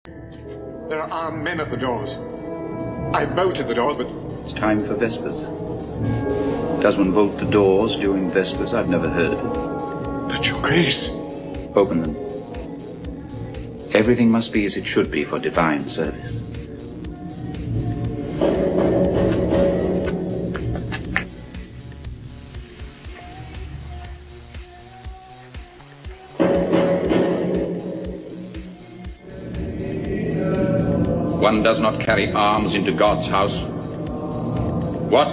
There are men at the doors. I vote at the doors, but... It's time for Vespers. Does one vote the doors during Vespers? I've never heard of it. But your grace... Open them. Everything must be as it should be for divine service. One does not carry arms into God's house. What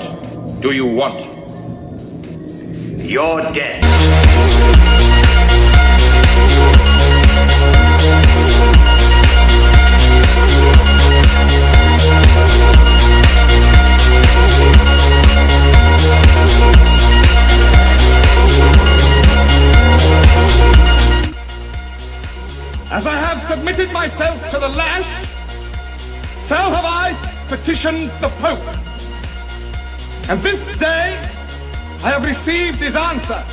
do you want? You're dead. As I have submitted myself to the lash, so have I petitioned the Pope. And this day I have received his answer.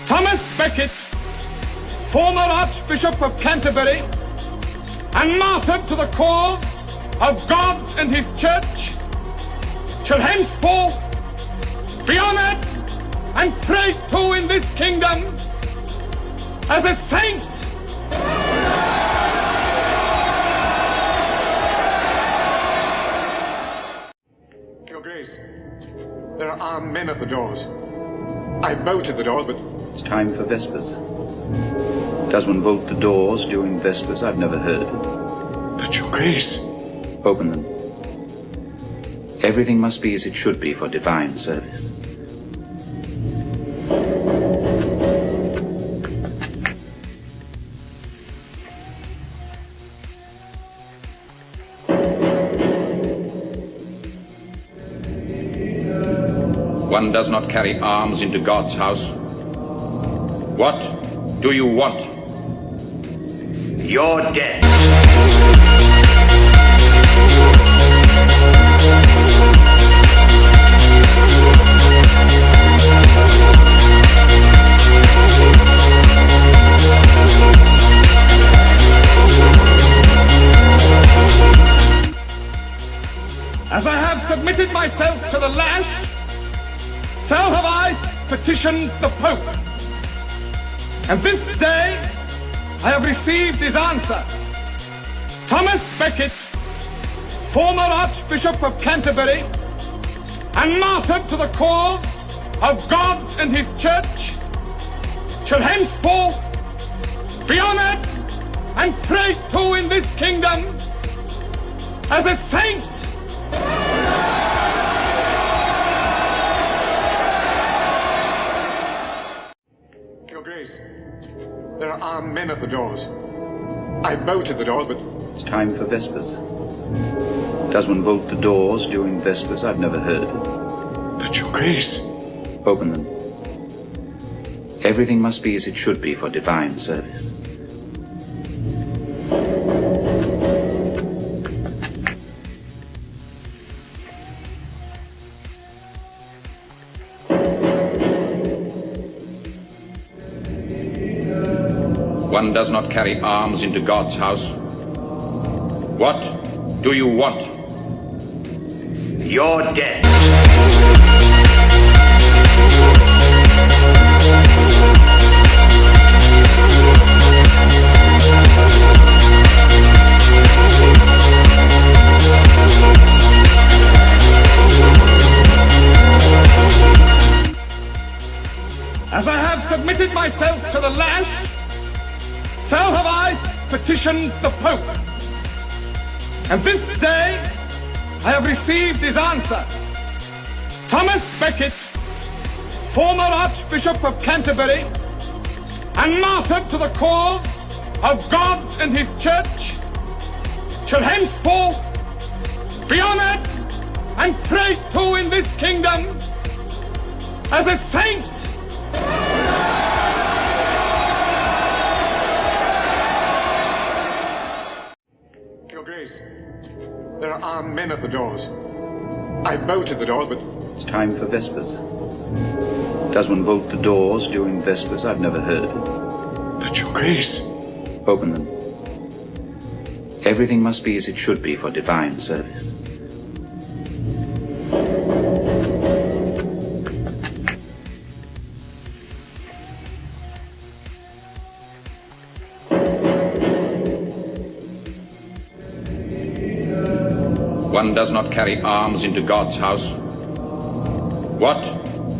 Thomas Becket, former Archbishop of Canterbury and martyr to the cause of God and his Church, shall henceforth be honored and prayed to in this kingdom as a saint. Your Grace, there are men at the doors. I vote at the doors, but... It's time for Vespers. Does one vote the doors during Vespers? I've never heard of it. But your Grace... Open them. Everything must be as it should be for divine service. One does not carry arms into God's house. What do you want? You're dead. As I have submitted myself to the lash, so have I petitioned the Pope. And this day I have received his answer. Thomas Becket, former Archbishop of Canterbury and martyr to the cause of God and his Church, shall henceforth be honored and prayed to in this kingdom as a saint. Your Grace, there are men at the doors. I vote at the doors, but... It's time for Vespers. Does one vote the doors during Vespers? I've never heard of it. But your Grace... Open them. Everything must be as it should be for divine service. One does not carry arms into God's house. What do you want? You're dead. As I have submitted myself to the lash, so have I petitioned the Pope. And this day I have received his answer. Thomas Becket, former Archbishop of Canterbury and martyr to the cause of God and his Church, shall henceforth be honored and prayed to in this kingdom as a saint. Your Grace, there are men at the doors. I vote at the doors, but... It's time for Vespers. Does one vote the doors during Vespers? I've never heard of it. But your Grace... Open them. Everything must be as it should be for divine service. One does not carry arms into God's house. What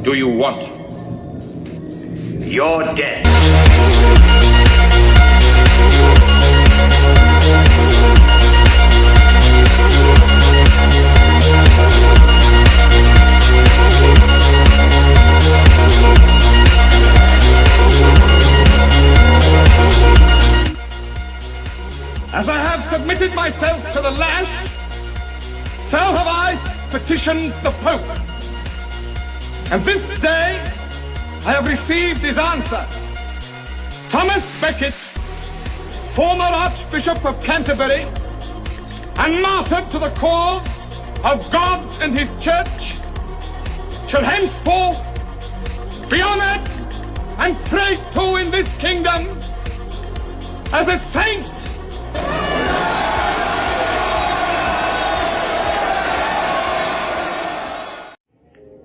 do you want? You're dead. As I have submitted myself to the lash, so have I petitioned the Pope. And this day I have received his answer. Thomas Becket, former Archbishop of Canterbury, and martyred to the cause of God and his Church, shall henceforth be honored and prayed to in this kingdom as a saint.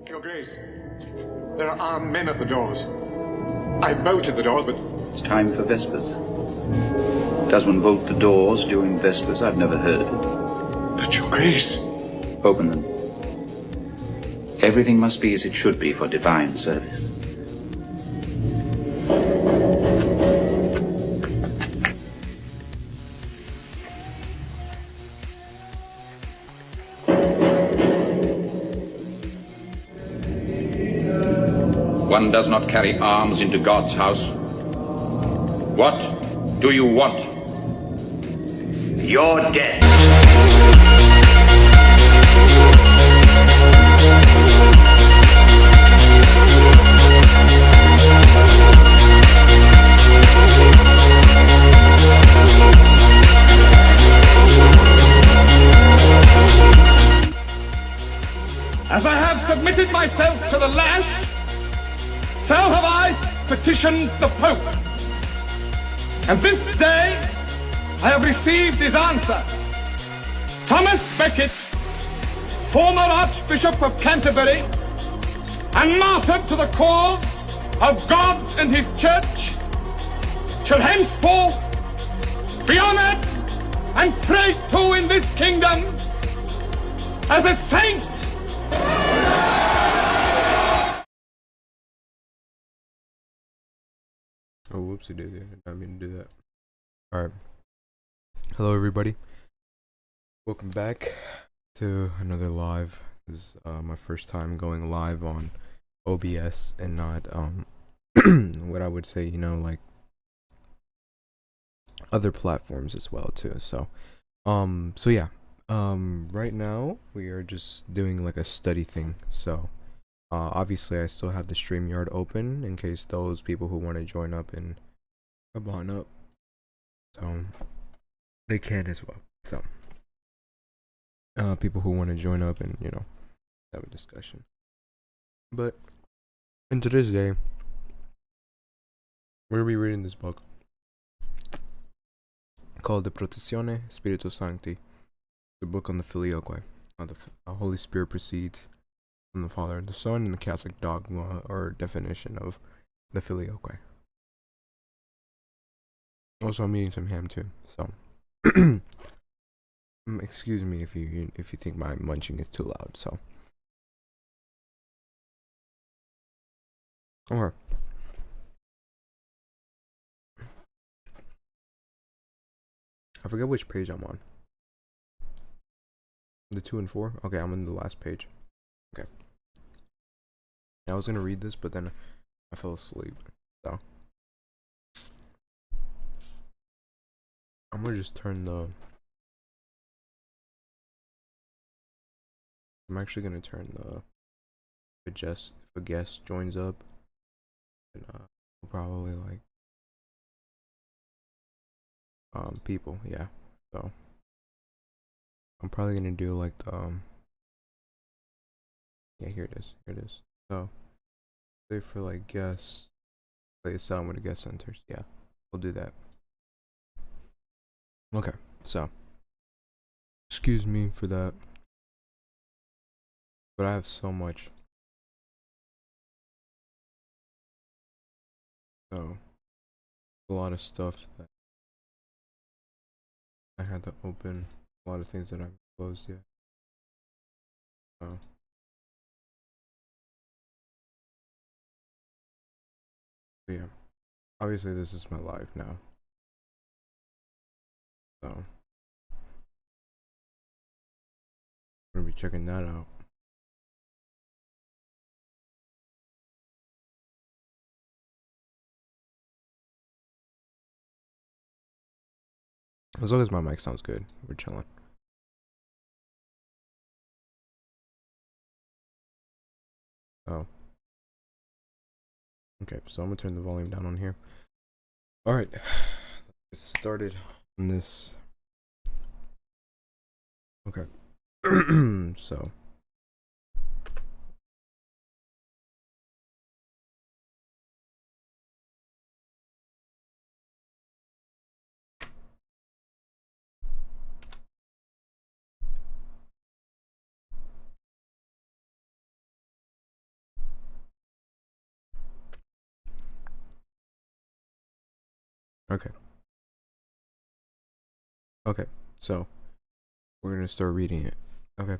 Your Grace, there are armed men at the doors. I bolted the doors, but... It's time for Vespers. Does one bolt the doors during Vespers? I've never heard of it. But Your Grace... Open them. Everything must be as it should be for divine service. One does not carry arms into God's house. What do you want? You're dead. As I have submitted myself to the lash, so have I petitioned the Pope. And this day I have received his answer. Thomas Becket, former Archbishop of Canterbury, and martyred to the cause of God and his Church, shall henceforth be honored and prayed to in this kingdom as a saint. Oh, whoopsie daisy. I did not mean to do that. Alright. Hello, everybody. Welcome back to another live. This is my first time going live on OBS and not, what I would say, you know, like other platforms as well, too. So yeah. Right now, we are just doing like a study thing. So, obviously, I still have the StreamYard open in case those people who want to join up and come on up. So, they can as well. So, people who want to join up and, you know, have a discussion. But, in today's day, we're going to be reading this book called De Protectione Spiritus Sancti, the book on the Filioque, how the Holy Spirit proceeds from the Father and the Son, and the Catholic dogma or definition of the Filioque. Also, I'm eating some ham too, so excuse me if you think my munching is too loud. So, okay. I forget which page I'm on. The 2 and 4? Okay, I'm on the last page. Okay. I was gonna read this, but then I fell asleep. So I'm gonna just turn the... I'm actually gonna turn the... If a guest joins up, and we'll probably like... people, yeah. So I'm probably gonna do like the yeah, here it is. So say for like guests, play a sound with a guest enters. Yeah, we'll do that. Okay, so Excuse me for that. But I have so much. So, a lot of stuff that I had to open. A lot of things that I haven't closed yet. So. But yeah. Obviously this is my life now. So. I'm gonna be checking that out. As long as my mic sounds good, we're chilling. Oh. Okay, so I'm gonna turn the volume down on here. Alright. Let's get started on this. Okay. So. Okay. Okay, so we're gonna start reading it. Okay.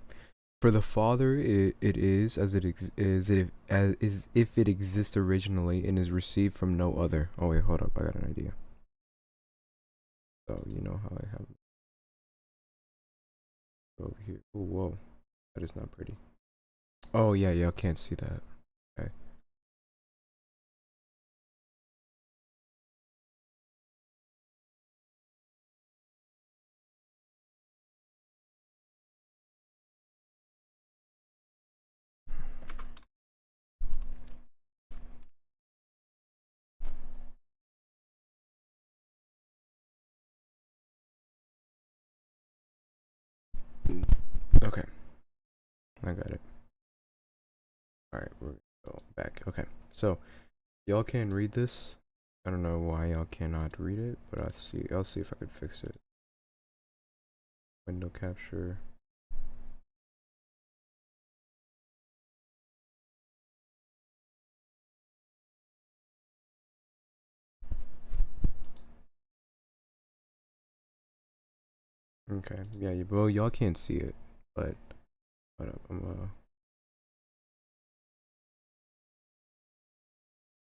For the Father, it is as it as if it exists originally and is received from no other. Oh wait, hold up, I got an idea. So you know how I have over here. Oh whoa, that is not pretty. Oh yeah, y'all can't see that. Okay. Okay, I got it. All right, we're going back. Okay, so y'all can read this. I don't know why y'all cannot read it, but I'll see if I could fix it. Window capture. Okay, yeah, well, y'all can't see it, but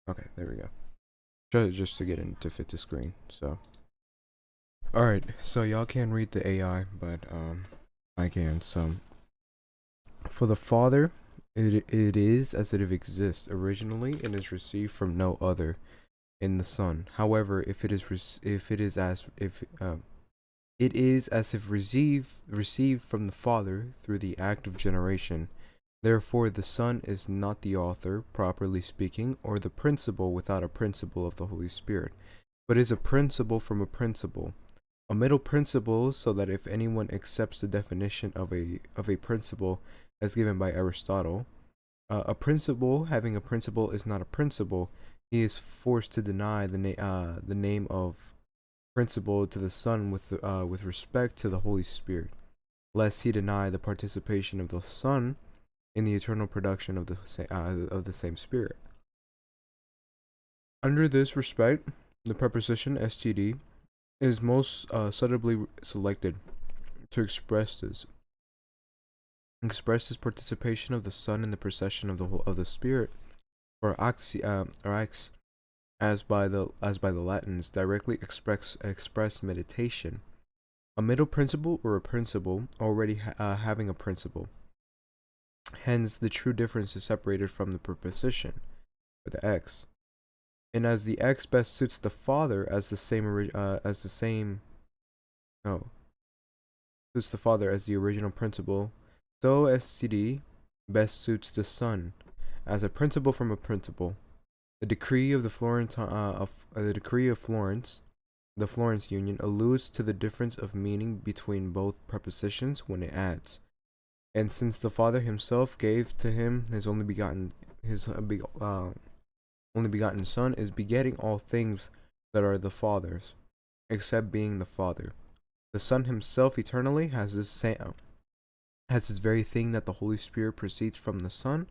okay, there we go. Just to get in to fit the screen. So, all right, so y'all can't read the AI, but I can. So, for the Father, it is as it exists originally and is received from no other in the Son. However, it is as if received from the Father through the act of generation. Therefore, the Son is not the author, properly speaking, or the principle without a principle of the Holy Spirit, but is a principle from a principle, a middle principle, so that if anyone accepts the definition of a principle as given by Aristotle, a principle having a principle is not a principle. He is forced to deny the name of principle to the Son with respect to the Holy Spirit, lest he deny the participation of the Son in the eternal production of the same Spirit. Under this respect, the preposition std is most suitably selected to express this participation of the Son in the procession of the Spirit, or ax, as by the Latins directly express meditation, a middle principle or a principle already having a principle. Hence, the true difference is separated from the preposition, or the x. And as the x best suits the Father suits the Father as the original principle, so std best suits the Son as a principle from a principle. The decree of the Florence Union alludes to the difference of meaning between both prepositions when it adds, and since the Father himself gave to him his only begotten Son, is begetting all things that are the Father's, except being the Father. The Son himself eternally has this very thing that the Holy Spirit proceeds from the Son,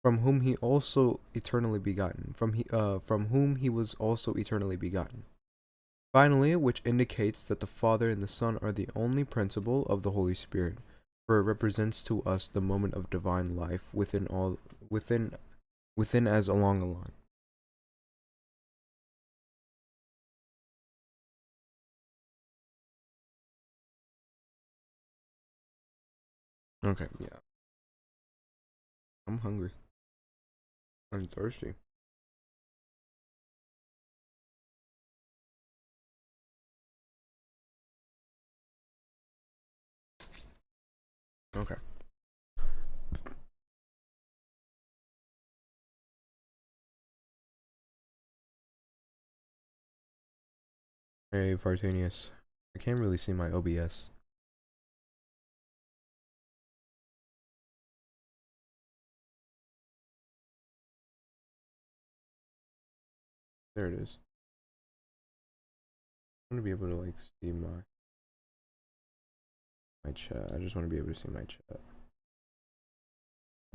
from whom he also eternally begotten, from whom he was also eternally begotten. Finally, which indicates that the Father and the Son are the only principle of the Holy Spirit, for it represents to us the moment of divine life within as along a line. Okay, yeah. I'm hungry. I'm thirsty. Okay. Hey, Vartanius. I can't really see my OBS. There it is. I want to be able to like see my chat. I just want to be able to see my chat.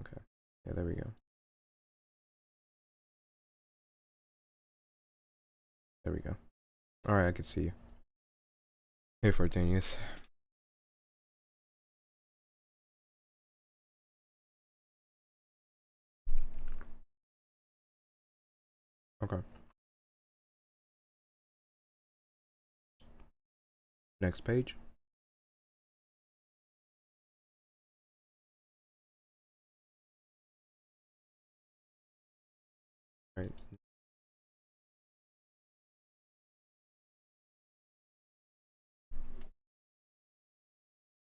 Okay. Yeah, there we go. There we go. Alright, I can see you. Hey, Vartanius. Okay. Next page. Right.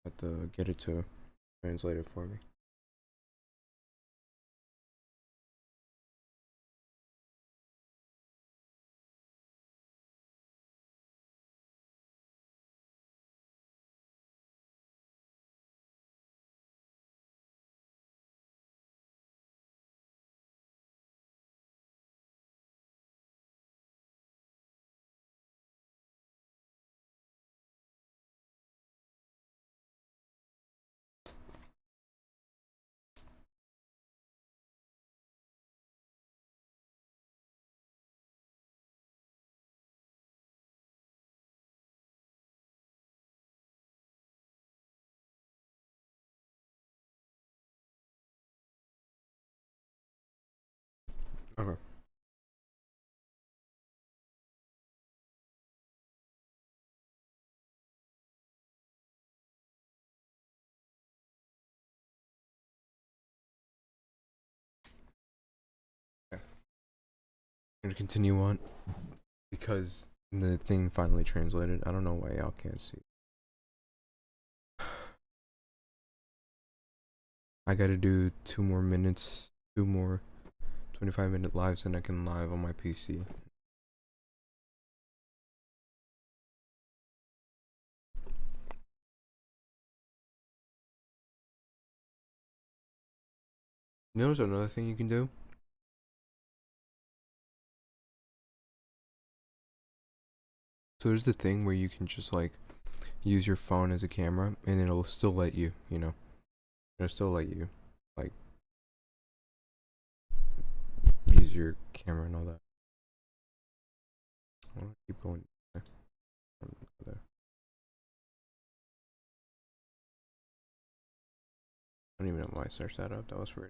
Have to get it to translate it for me. Okay. I'm gonna continue on because the thing finally translated. I don't know why y'all can't see. I gotta do 2 more minutes, 25-minute lives, and I can live on my PC. You know, there's another thing you can do. So there's the thing where you can just like use your phone as a camera, and it'll still let you, it'll still let you like use your camera and all that. I want to keep going there. There. I don't even know why I searched that up. That was weird.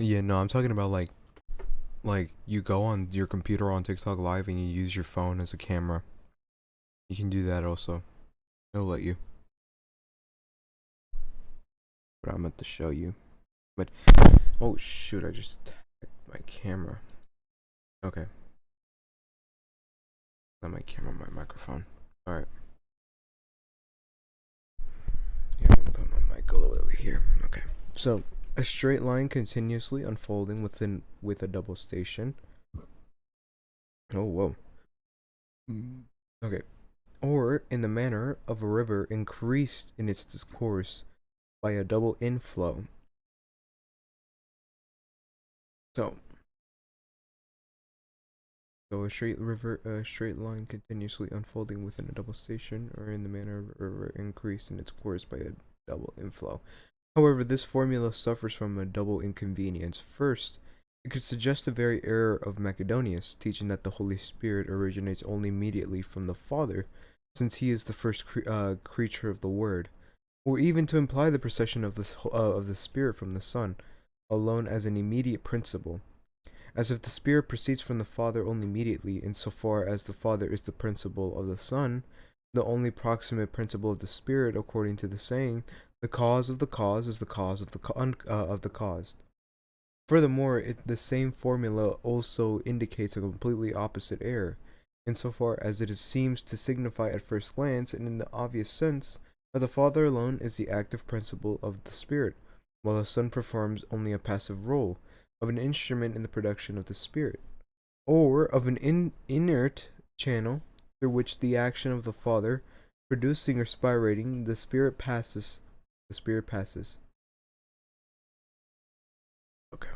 Yeah, no, I'm talking about like you go on your computer on TikTok live and you use your phone as a camera. You can do that also. It'll let you. But I'm meant to show you. But oh shoot, I just tapped my camera. Okay. Not my camera, my microphone. Alright. Yeah, I'm gonna put my mic all the way over here. Okay. So a straight line continuously unfolding with a double station. Oh whoa. Okay. Or in the manner of a river increased in its discourse by a double inflow. So a straight line continuously unfolding within a double station, or in the manner of a river increased in its course by a double inflow. However, this formula suffers from a double inconvenience. First, it could suggest the very error of Macedonius, teaching that the Holy Spirit originates only immediately from the Father, since he is the first creature of the Word, or even to imply the procession of the Spirit from the Son alone as an immediate principle, as if the Spirit proceeds from the Father only immediately, insofar as the Father is the principle of the Son, the only proximate principle of the Spirit, according to the saying, "The cause of the cause is the cause of the caused." Furthermore, the same formula also indicates a completely opposite error, insofar as it seems to signify at first glance and in the obvious sense that the Father alone is the active principle of the Spirit, while the Son performs only a passive role of an instrument in the production of the Spirit, or of an inert channel through which the action of the Father, producing or spirating, the Spirit passes. Okay.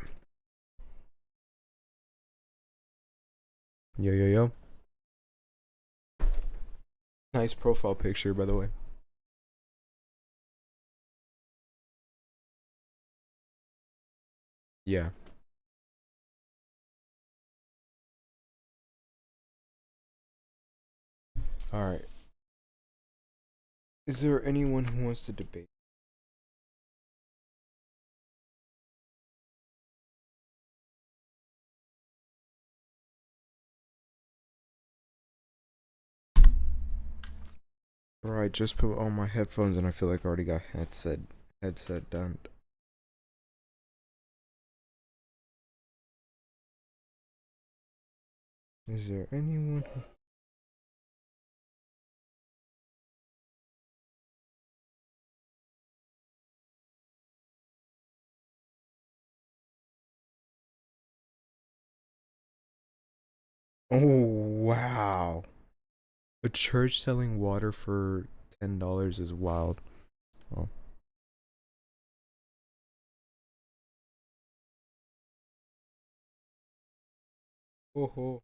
Yo. Nice profile picture, by the way. Yeah. Alright. Is there anyone who wants to debate? Alright, just put on my headphones and I feel like I already got headset done. Is there anyone who... Oh, wow. A church selling water for $10 is wild. Oh. Oh.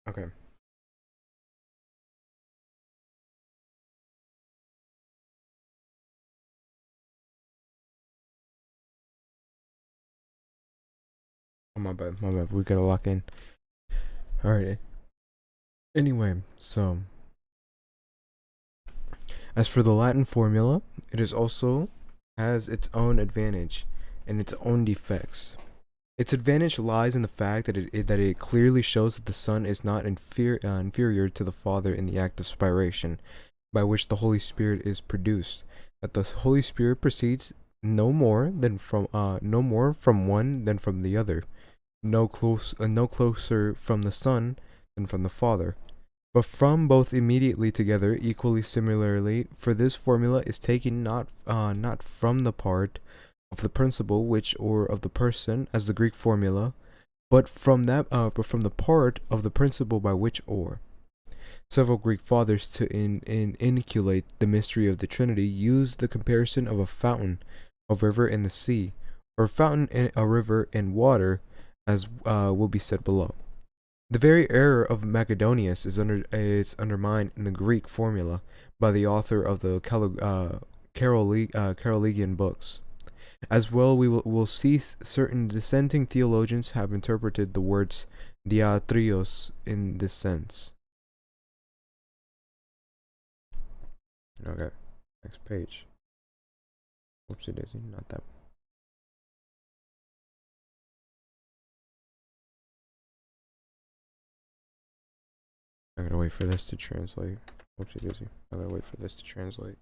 Okay. Oh, my bad. We gotta lock in. Alright. Anyway, so as for the Latin formula, it is also has its own advantage and its own defects. Its advantage lies in the fact that it clearly shows that the Son is not inferior to the Father in the act of spiration, by which the Holy Spirit is produced. That the Holy Spirit proceeds no more from one than from the other, no closer from the Son than from the Father. but from both immediately together equally similarly, for this formula is taken not from the part of the principle which or of the person as the Greek formula, but from the part of the principle by which or. Several Greek fathers to inculcate the mystery of the Trinity used the comparison of a fountain, a river, and the sea, or a fountain, and a river, and water, as will be said below. The very error of Macedonius is undermined in the Greek formula by the author of the Carolingian books. As well, we'll see certain dissenting theologians have interpreted the words diatrios in this sense. Okay, next page. Whoopsie daisy, not that. I gotta wait for this to translate. Whoopsie daisy. I gotta wait for this to translate.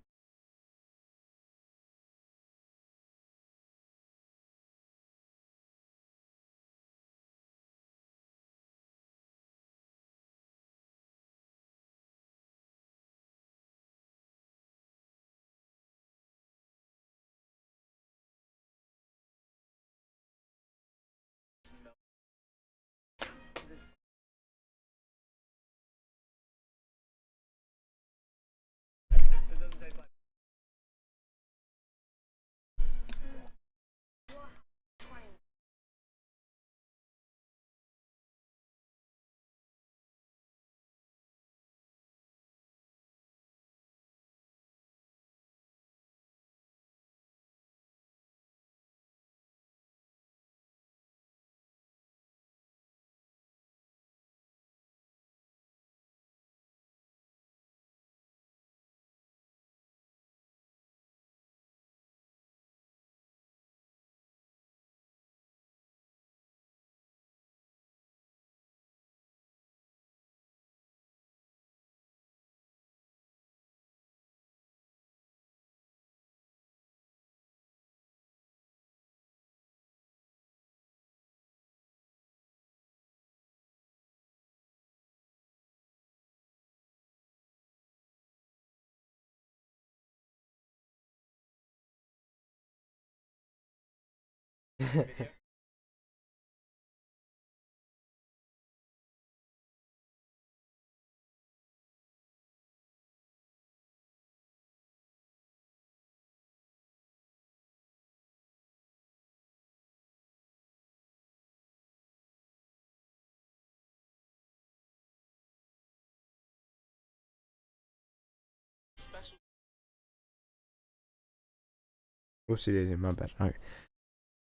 Whoopsie daisy, my bad.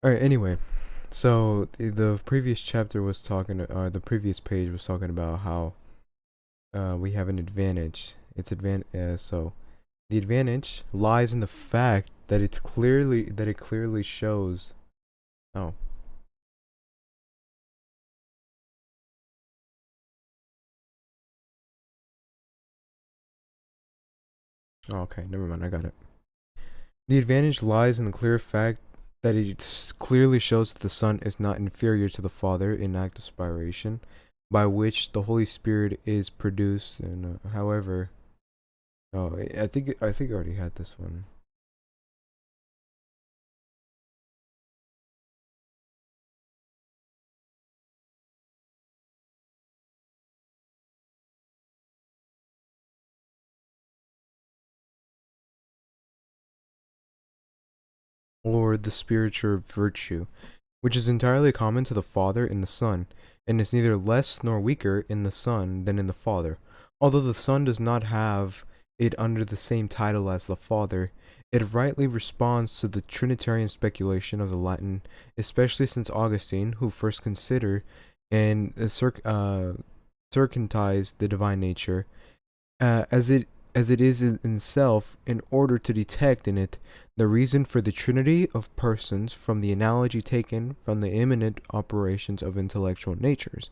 Alright, anyway. So the previous chapter was talking, the previous page was talking about how we have an advantage. So the advantage lies in the fact that it clearly shows. Oh. Oh, okay, never mind. I got it. The advantage lies in the clear fact that it clearly shows that the Son is not inferior to the Father in act of spiration, by which the Holy Spirit is produced. And however, oh, I think I already had this one. Or the spiritual virtue, which is entirely common to the Father in the Son, and is neither less nor weaker in the Son than in the Father. Although the Son does not have it under the same title as the Father, it rightly responds to the Trinitarian speculation of the Latin, especially since Augustine, who first considered and circumcised the divine nature, as it is in itself, in order to detect in it the reason for the trinity of persons from the analogy taken from the immanent operations of intellectual natures.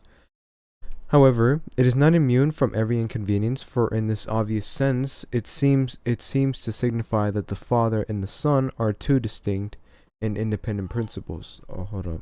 However, it is not immune from every inconvenience, for in this obvious sense it seems to signify that the Father and the Son are two distinct and independent principles. Oh, hold up.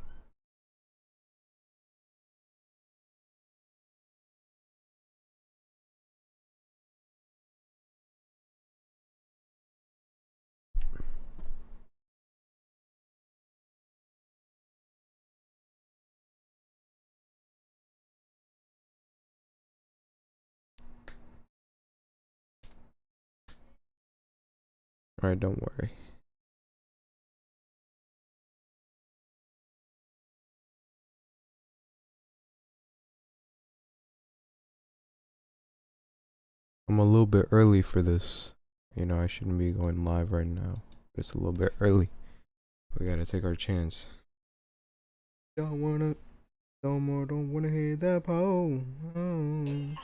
Alright, don't worry. I'm a little bit early for this. You know, I shouldn't be going live right now. It's a little bit early. We gotta take our chance. Don't wanna hit that pole. Oh.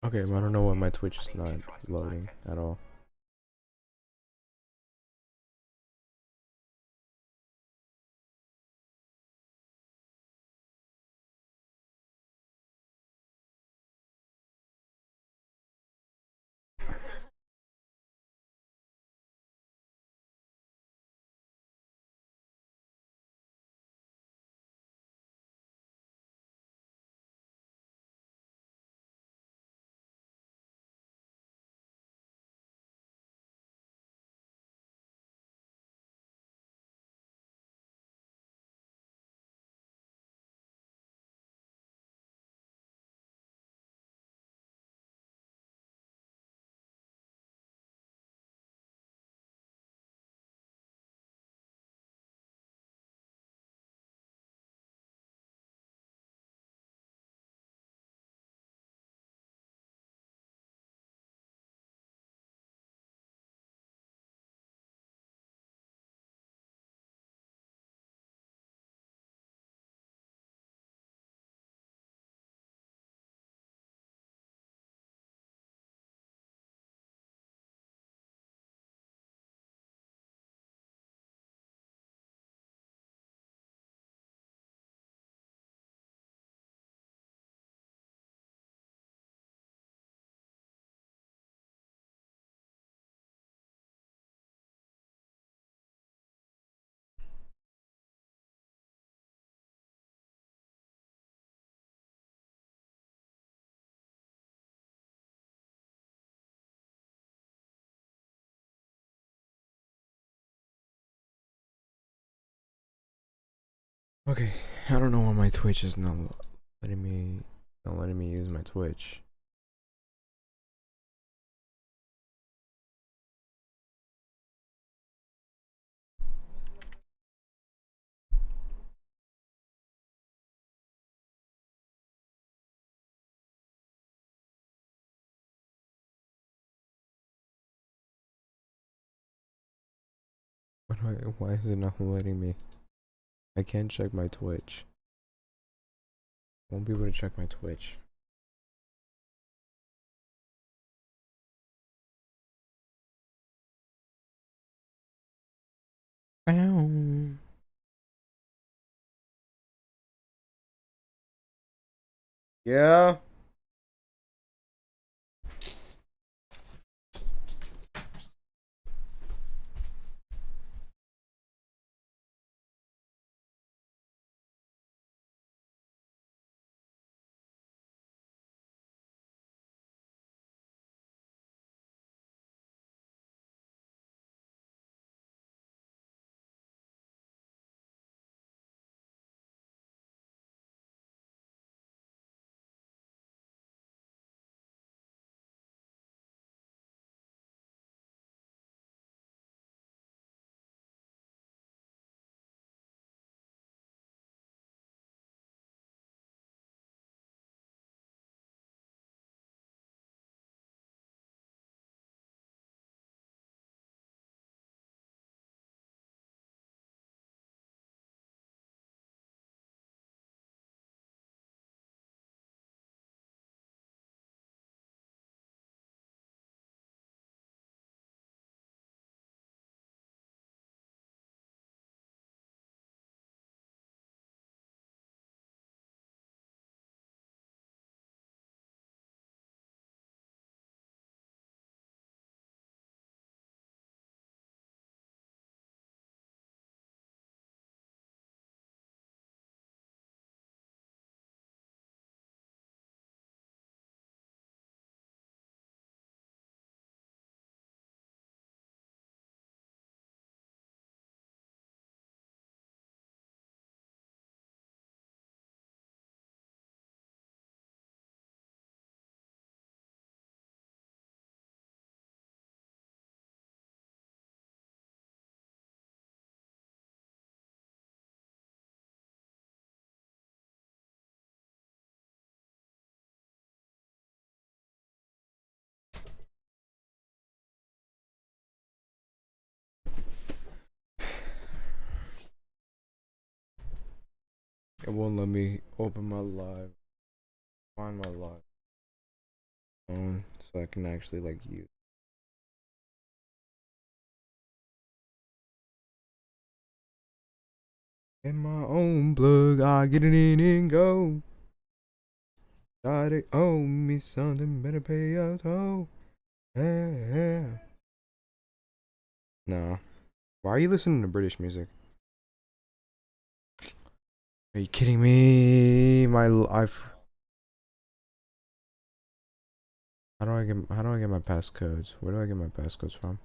Okay, I don't know why my Twitch is not loading at all. Okay, I don't know why my Twitch is not letting me use my Twitch. Why is it not letting me? I can't check my Twitch. Won't be able to check my Twitch. Ow. Yeah. It won't let me open my live. Find my live phone so I can actually like use. In my own plug, I get it in and go. Thought it owe me something, better pay out. Oh, yeah. Nah. Why are you listening to British music? Are you kidding me? I've. How do I get my passcodes? Where do I get my passcodes from?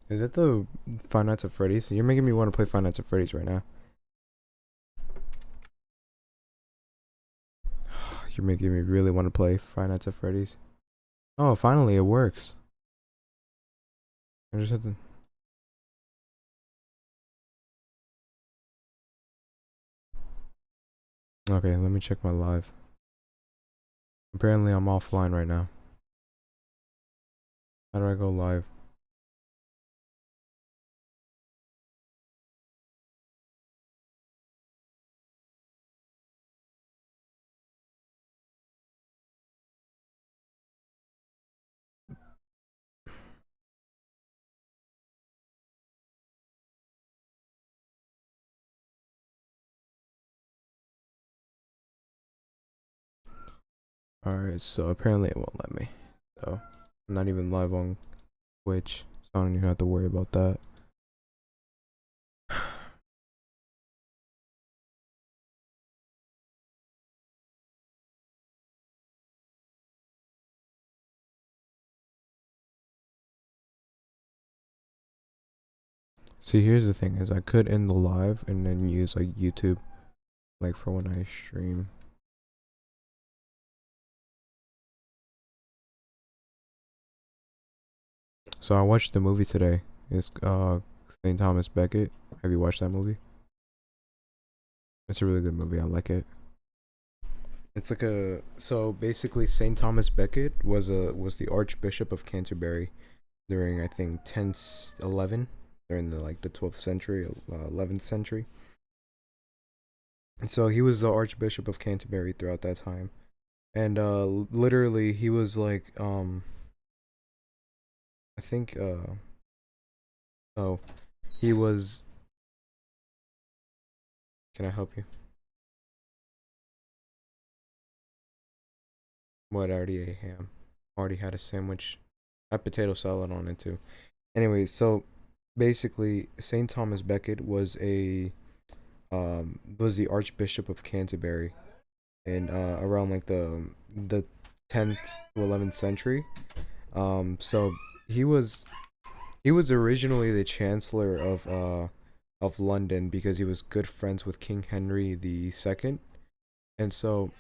Is it the Five Nights at Freddy's? You're making me want to play Five Nights at Freddy's right now. You're making me really want to play Five Nights at Freddy's. Oh, finally it works. I just had to. Okay, let me check my live. Apparently I'm offline right now. How do I go live? Alright, so apparently it won't let me. So I'm not even live on Twitch, so I don't even have to worry about that. See, here's the thing: is I could end the live and then use like YouTube, like for when I stream. So I watched the movie today. It's St. Thomas Becket. Have you watched that movie? It's a really good movie. I like it. It's like a so basically St. Thomas Becket was the Archbishop of Canterbury during I think 1011 during the 12th century, 11th century. And so he was the Archbishop of Canterbury throughout that time. And literally he was like I think oh he was can I help you? What, I already ate ham. Already had a sandwich. I had potato salad on it too. Anyway, so basically St. Thomas Becket was the Archbishop of Canterbury in around like the 10th to 11th century. So he was originally the Chancellor of London because he was good friends with King Henry II. And so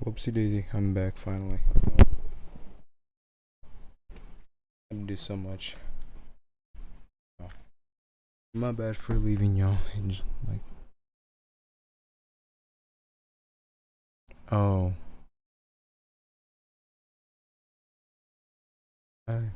Whoopsie daisy, I'm back finally. I had to do so much. Oh. My bad for leaving y'all. Like, oh. Bye.